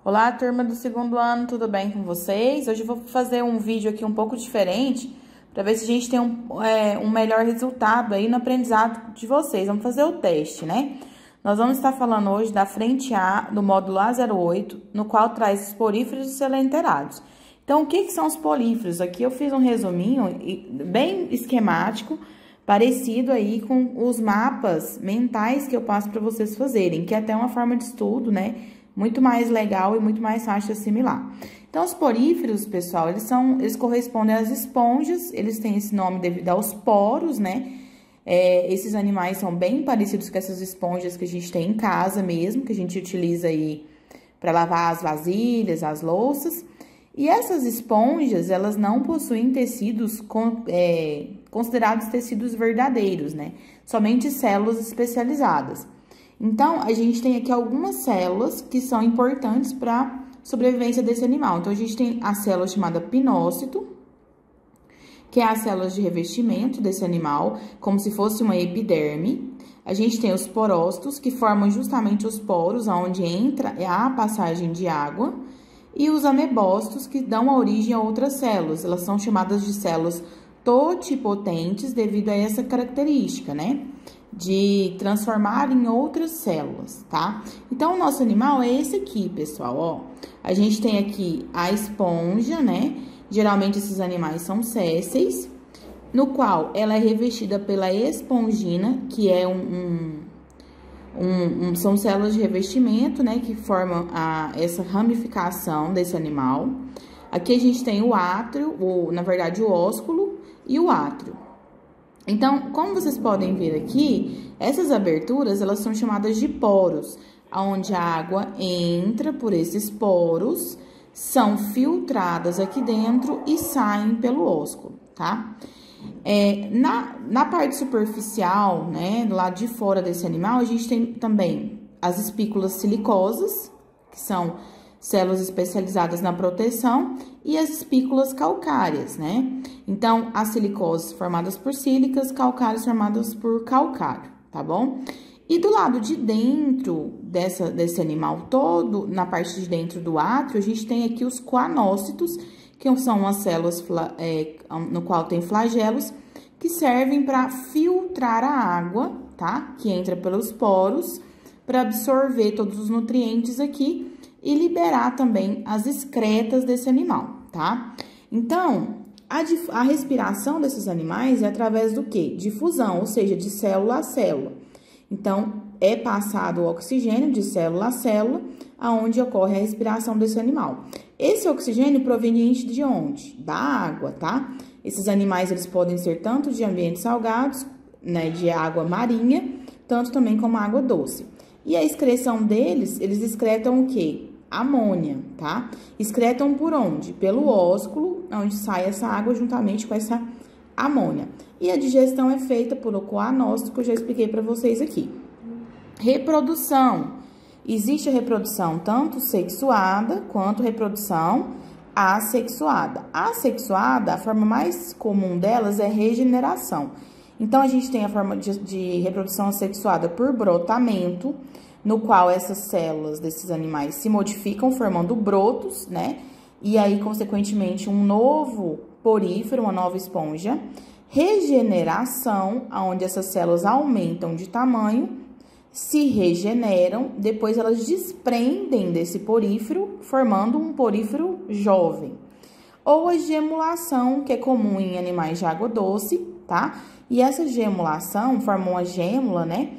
Olá, turma do segundo ano, tudo bem com vocês? Hoje eu vou fazer um vídeo aqui um pouco diferente para ver se a gente tem um melhor resultado aí no aprendizado de vocês. Vamos fazer o teste, né? Nós vamos estar falando hoje da frente A do módulo A08, no qual traz os poríferos e selenterados. Então, o que são os poríferos? Aqui eu fiz um resuminho bem esquemático, parecido aí com os mapas mentais que eu passo para vocês fazerem, que é até uma forma de estudo, né? Muito mais legal e muito mais fácil de assimilar. Então, os poríferos, pessoal, eles correspondem às esponjas, eles têm esse nome devido aos poros, né? Esses animais são bem parecidos com essas esponjas que a gente tem em casa mesmo, que a gente utiliza aí para lavar as vasilhas, as louças. E essas esponjas, elas não possuem tecidos considerados tecidos verdadeiros, né? Somente células especializadas. Então, a gente tem aqui algumas células que são importantes para a sobrevivência desse animal. Então, a gente tem a célula chamada pinócito, que é as células de revestimento desse animal, como se fosse uma epiderme. A gente tem os porócitos, que formam justamente os poros, onde entra a passagem de água. E os amebócitos, que dão origem a outras células. Elas são chamadas de células totipotentes devido a essa característica, né? De transformar em outras células, tá? Então, o nosso animal é esse aqui, pessoal, ó. A gente tem aqui a esponja, né? Geralmente, esses animais são sésseis, no qual ela é revestida pela espongina, que é são células de revestimento, né? Que formam essa ramificação desse animal. Aqui a gente tem o átrio, na verdade, o ósculo e o átrio. Então, como vocês podem ver aqui, essas aberturas, elas são chamadas de poros, onde a água entra por esses poros, são filtradas aqui dentro e saem pelo ósculo, tá? Na parte superficial, né, do lado de fora desse animal, a gente tem também as espículas silicosas, que são células especializadas na proteção, e as espículas calcárias, né? Então, as silicoses formadas por sílicas, calcárias formadas por calcário, tá bom? E do lado de dentro desse animal todo, na parte de dentro do átrio, a gente tem aqui os coanócitos, que são as células no qual tem flagelos, que servem para filtrar a água, tá? Que entra pelos poros, para absorver todos os nutrientes aqui, e liberar também as excretas desse animal, tá? Então, a respiração desses animais é através do quê? De fusão, ou seja, de célula a célula. Então, é passado o oxigênio de célula a célula, aonde ocorre a respiração desse animal. Esse oxigênio proveniente de onde? Da água, tá? Esses animais, eles podem ser tanto de ambientes salgados, né, de água marinha, tanto também como água doce. E a excreção deles, eles excretam o quê? Amônia, tá? Excretam por onde? Pelo ósculo, onde sai essa água juntamente com essa amônia. E a digestão é feita por o coanócito, que eu já expliquei para vocês aqui. Reprodução. Existe a reprodução tanto sexuada quanto reprodução assexuada. A assexuada, a forma mais comum delas é regeneração. Então, a gente tem a forma de reprodução assexuada por brotamento, no qual essas células desses animais se modificam, formando brotos, né? E aí, consequentemente, um novo porífero, uma nova esponja. Regeneração, onde essas células aumentam de tamanho, se regeneram, depois elas desprendem desse porífero, formando um porífero jovem. Ou a gemulação, que é comum em animais de água doce, tá? E essa gemulação forma uma gêmula, né?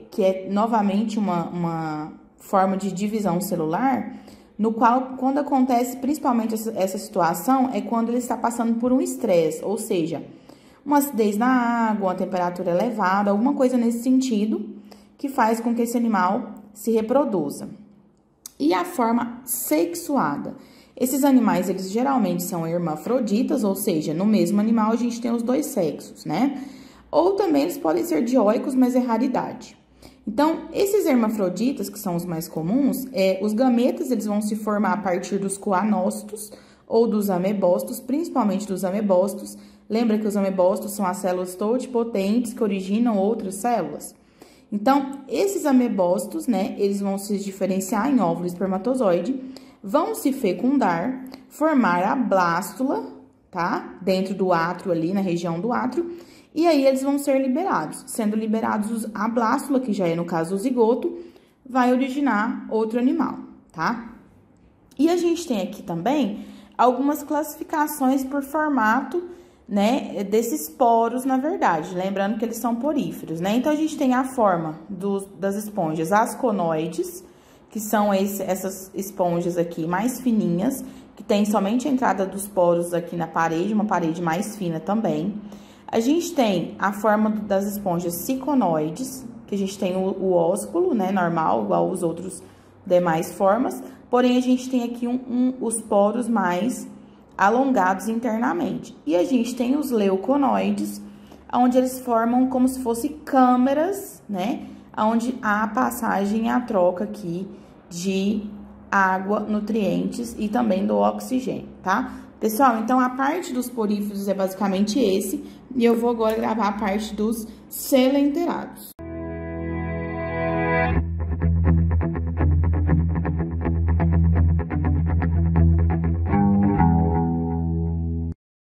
Que é novamente uma forma de divisão celular, no qual, quando acontece principalmente essa situação, é quando ele está passando por um estresse, ou seja, uma acidez na água, uma temperatura elevada, alguma coisa nesse sentido, que faz com que esse animal se reproduza. E a forma sexuada. Esses animais, eles geralmente são hermafroditas, ou seja, no mesmo animal a gente tem os dois sexos, né? Ou também eles podem ser dioicos, mas é raridade. Então, esses hermafroditas, que são os mais comuns, os gametas, eles vão se formar a partir dos coanócitos ou dos amebócitos, principalmente dos amebócitos. Lembra que os amebócitos são as células totipotentes que originam outras células? Então, esses amebócitos, né, eles vão se diferenciar em óvulo e espermatozoide, vão se fecundar, formar a blástula, tá? Dentro do átrio ali, na região do átrio, e aí eles vão ser liberados. Sendo liberados a blástula, que já é no caso o zigoto, vai originar outro animal, tá? E a gente tem aqui também algumas classificações por formato, né, desses poros, na verdade, lembrando que eles são poríferos, né? Então, a gente tem a forma das esponjas asconoides, que são essas esponjas aqui mais fininhas, que tem somente a entrada dos poros aqui na parede, uma parede mais fina também. A gente tem a forma das esponjas ciconoides, que a gente tem o ósculo, né, normal, igual os outros demais formas, porém, a gente tem aqui os poros mais alongados internamente. E a gente tem os leuconoides, onde eles formam como se fossem câmeras, né? Onde há a passagem e a troca aqui de água, nutrientes e também do oxigênio, tá? Pessoal, então a parte dos poríferos é basicamente esse, e eu vou agora gravar a parte dos coelenterados.